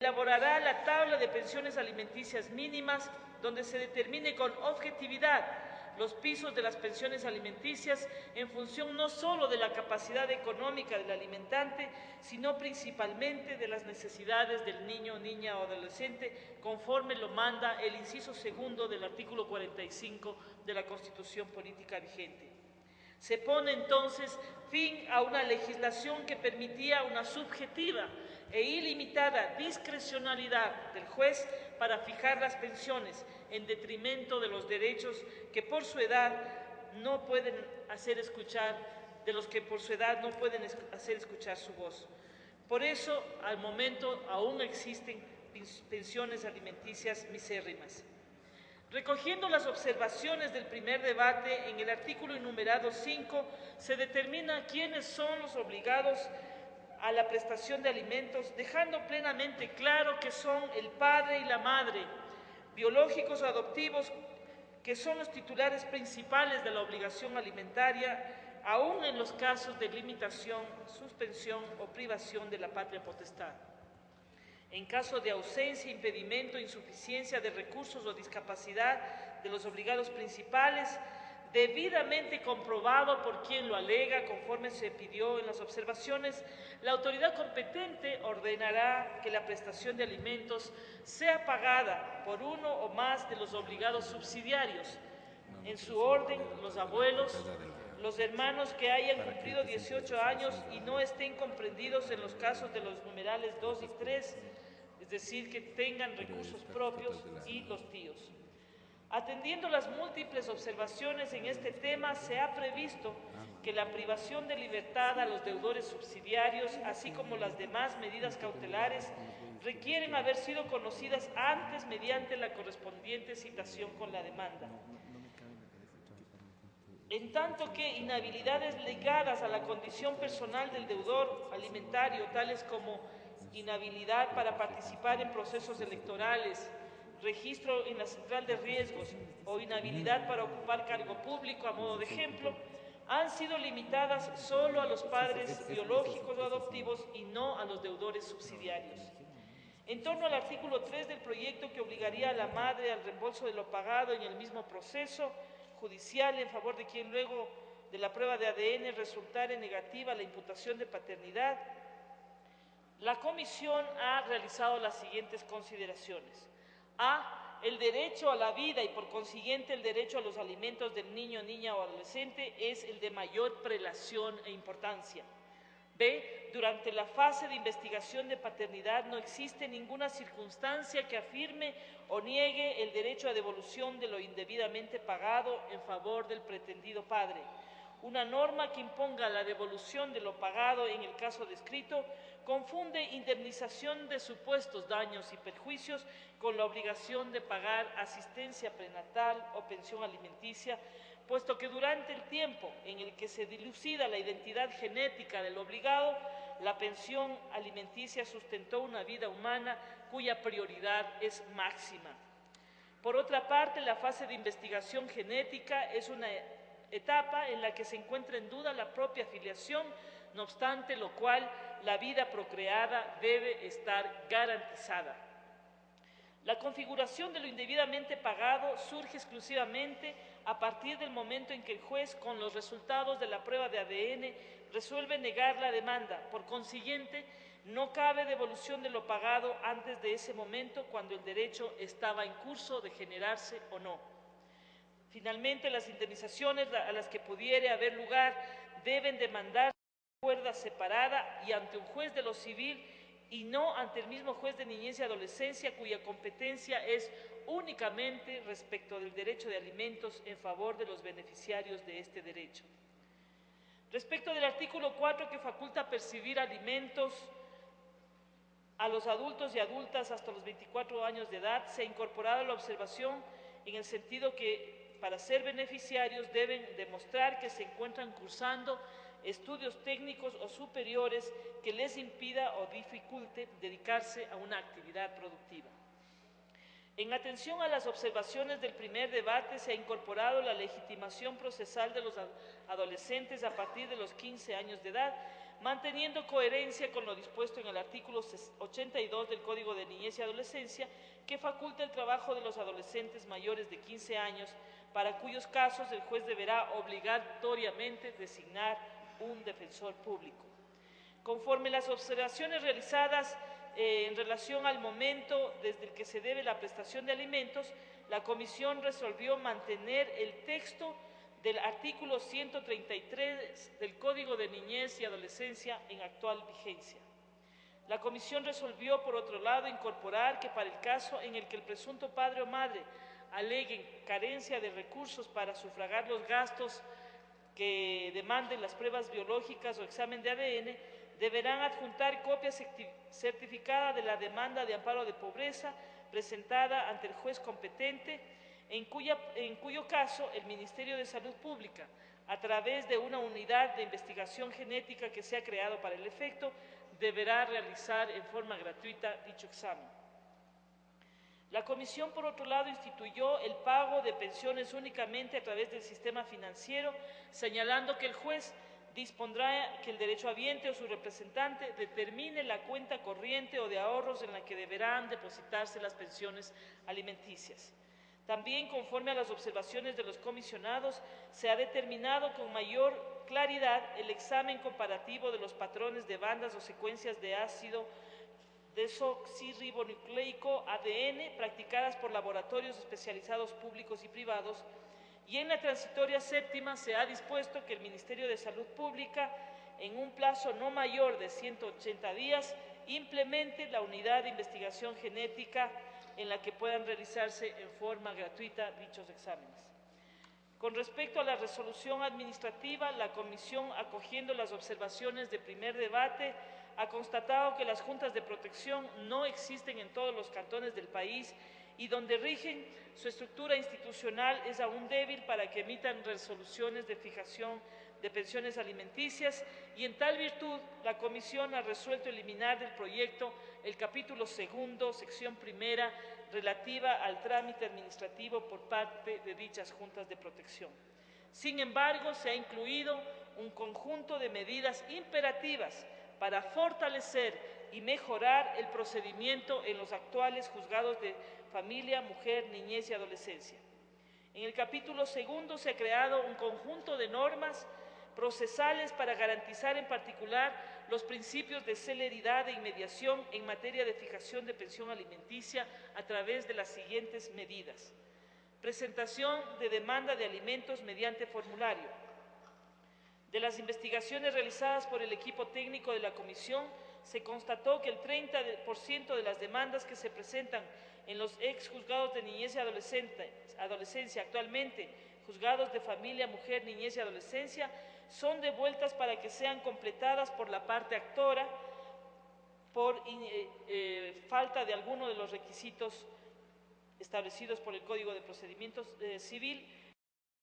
Elaborará la tabla de pensiones alimenticias mínimas, donde se determine con objetividad los pisos de las pensiones alimenticias en función no solo de la capacidad económica del alimentante, sino principalmente de las necesidades del niño, niña o adolescente, conforme lo manda el inciso segundo del artículo 45 de la Constitución Política vigente. Se pone entonces fin a una legislación que permitía una subjetiva e ilimitada discrecionalidad del juez para fijar las pensiones en detrimento de los derechos que por su edad no pueden hacer escuchar, de los que por su edad no pueden hacer escuchar su voz. Por eso, al momento, aún existen pensiones alimenticias misérrimas. Recogiendo las observaciones del primer debate, en el artículo enumerado 5 se determina quiénes son los obligados a la prestación de alimentos, dejando plenamente claro que son el padre y la madre, biológicos o adoptivos, que son los titulares principales de la obligación alimentaria, aún en los casos de limitación, suspensión o privación de la patria potestad. En caso de ausencia, impedimento, insuficiencia de recursos o discapacidad de los obligados principales, debidamente comprobado por quien lo alega, conforme se pidió en las observaciones, la autoridad competente ordenará que la prestación de alimentos sea pagada por uno o más de los obligados subsidiarios, en su orden los abuelos, los hermanos que hayan cumplido 18 años y no estén comprendidos en los casos de los numerales 2 y 3, es decir, que tengan recursos propios, y los tíos. Atendiendo las múltiples observaciones en este tema, se ha previsto que la privación de libertad a los deudores subsidiarios, así como las demás medidas cautelares, requieren haber sido conocidas antes mediante la correspondiente citación con la demanda. En tanto que inhabilidades ligadas a la condición personal del deudor alimentario, tales como inhabilidad para participar en procesos electorales, registro en la central de riesgos o inhabilidad para ocupar cargo público, a modo de ejemplo, han sido limitadas solo a los padres biológicos o adoptivos y no a los deudores subsidiarios. En torno al artículo 3 del proyecto, que obligaría a la madre al reembolso de lo pagado en el mismo proceso judicial en favor de quien luego de la prueba de ADN resultare negativa la imputación de paternidad, la Comisión ha realizado las siguientes consideraciones. A. El derecho a la vida y por consiguiente el derecho a los alimentos del niño, niña o adolescente es el de mayor prelación e importancia. B. Durante la fase de investigación de paternidad no existe ninguna circunstancia que afirme o niegue el derecho a devolución de lo indebidamente pagado en favor del pretendido padre. Una norma que imponga la devolución de lo pagado en el caso descrito confunde indemnización de supuestos daños y perjuicios con la obligación de pagar asistencia prenatal o pensión alimenticia, puesto que durante el tiempo en el que se dilucida la identidad genética del obligado, la pensión alimenticia sustentó una vida humana cuya prioridad es máxima. Por otra parte, la fase de investigación genética es una etapa en la que se encuentra en duda la propia filiación, no obstante lo cual la vida procreada debe estar garantizada. La configuración de lo indebidamente pagado surge exclusivamente a partir del momento en que el juez, con los resultados de la prueba de ADN, resuelve negar la demanda. Por consiguiente, no cabe devolución de lo pagado antes de ese momento, cuando el derecho estaba en curso de generarse o no. Finalmente, las indemnizaciones a las que pudiere haber lugar deben demandarse de cuerda separada y ante un juez de lo civil, y no ante el mismo juez de niñez y adolescencia, cuya competencia es únicamente respecto del derecho de alimentos en favor de los beneficiarios de este derecho. Respecto del artículo 4, que faculta percibir alimentos a los adultos y adultas hasta los 24 años de edad, se ha incorporado la observación en el sentido que para ser beneficiarios deben demostrar que se encuentran cursando estudios técnicos o superiores que les impida o dificulte dedicarse a una actividad productiva. En atención a las observaciones del primer debate, se ha incorporado la legitimación procesal de los adolescentes a partir de los 15 años de edad, manteniendo coherencia con lo dispuesto en el artículo 82 del Código de Niñez y Adolescencia, que faculta el trabajo de los adolescentes mayores de 15 años, para cuyos casos el juez deberá obligatoriamente designar un defensor público. Conforme las observaciones realizadas en relación al momento desde el que se debe la prestación de alimentos, la Comisión resolvió mantener el texto del artículo 133 del Código de Niñez y Adolescencia en actual vigencia. La Comisión resolvió, por otro lado, incorporar que para el caso en el que el presunto padre o madre aleguen carencia de recursos para sufragar los gastos que demanden las pruebas biológicas o examen de ADN, deberán adjuntar copia certificada de la demanda de amparo de pobreza presentada ante el juez competente, en cuyo caso el Ministerio de Salud Pública, a través de una unidad de investigación genética que se ha creado para el efecto, deberá realizar en forma gratuita dicho examen. La Comisión, por otro lado, instituyó el pago de pensiones únicamente a través del sistema financiero, señalando que el juez dispondrá que el derechohabiente o su representante determine la cuenta corriente o de ahorros en la que deberán depositarse las pensiones alimenticias. También, conforme a las observaciones de los comisionados, se ha determinado con mayor claridad el examen comparativo de los patrones de bandas o secuencias de ácido desoxirribonucleico ADN practicadas por laboratorios especializados públicos y privados, y en la transitoria séptima se ha dispuesto que el Ministerio de Salud Pública, en un plazo no mayor de 180 días, implemente la unidad de investigación genética en la que puedan realizarse en forma gratuita dichos exámenes. Con respecto a la resolución administrativa, la Comisión, acogiendo las observaciones de primer debate, ha constatado que las juntas de protección no existen en todos los cantones del país y donde rigen, su estructura institucional es aún débil para que emitan resoluciones de fijación de pensiones alimenticias, y en tal virtud la Comisión ha resuelto eliminar del proyecto el capítulo segundo, sección primera, relativa al trámite administrativo por parte de dichas juntas de protección. Sin embargo, se ha incluido un conjunto de medidas imperativas para fortalecer y mejorar el procedimiento en los actuales juzgados de familia, mujer, niñez y adolescencia. En el capítulo segundo se ha creado un conjunto de normas procesales para garantizar en particular los principios de celeridad e inmediación en materia de fijación de pensión alimenticia a través de las siguientes medidas: presentación de demanda de alimentos mediante formulario. De las investigaciones realizadas por el equipo técnico de la Comisión, se constató que el 30% de las demandas que se presentan en los exjuzgados de niñez y adolescencia, actualmente juzgados de familia, mujer, niñez y adolescencia, son devueltas para que sean completadas por la parte actora por falta de alguno de los requisitos establecidos por el Código de Procedimientos Civil,